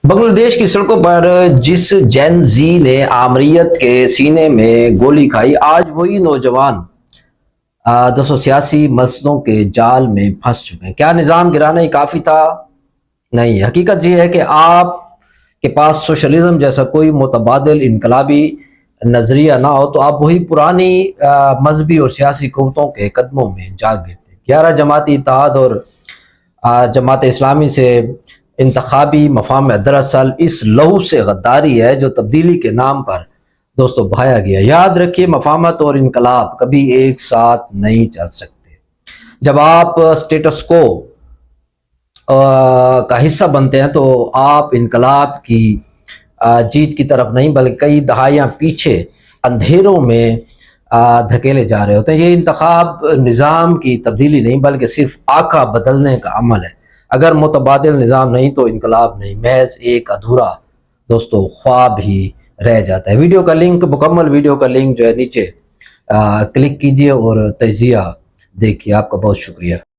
بنگلہ دیش کی سڑکوں پر جس جین زی نے آمریت کے سینے میں گولی کھائی، آج وہی نوجوان 200 سیاسی مسئلوں کے جال میں پھنس چکے ہیں۔ کیا نظام گرانا ہی کافی تھا؟ نہیں، حقیقت یہ ہے کہ آپ کے پاس سوشلزم جیسا کوئی متبادل انقلابی نظریہ نہ ہو تو آپ وہی پرانی مذہبی اور سیاسی قوتوں کے قدموں میں جا گرتے۔ 11 جماعتی اتحاد اور جماعت اسلامی سے انتخابی مفاہیم دراصل اس لہو سے غداری ہے جو تبدیلی کے نام پر دوستو بہایا گیا۔ یاد رکھیے، مفاہمت اور انقلاب کبھی ایک ساتھ نہیں چل سکتے۔ جب آپ سٹیٹس کو کا حصہ بنتے ہیں تو آپ انقلاب کی جیت کی طرف نہیں بلکہ کئی دہائیاں پیچھے اندھیروں میں دھکیلے جا رہے ہوتے ہیں۔ یہ انتخاب نظام کی تبدیلی نہیں بلکہ صرف آقا بدلنے کا عمل ہے۔ اگر متبادل نظام نہیں تو انقلاب نہیں، محض ایک ادھورا دوستو خواب ہی رہ جاتا ہے۔ ویڈیو کا لنک، مکمل ویڈیو کا لنک جو ہے نیچے کلک کیجئے اور تجزیہ دیکھیے۔ آپ کا بہت شکریہ۔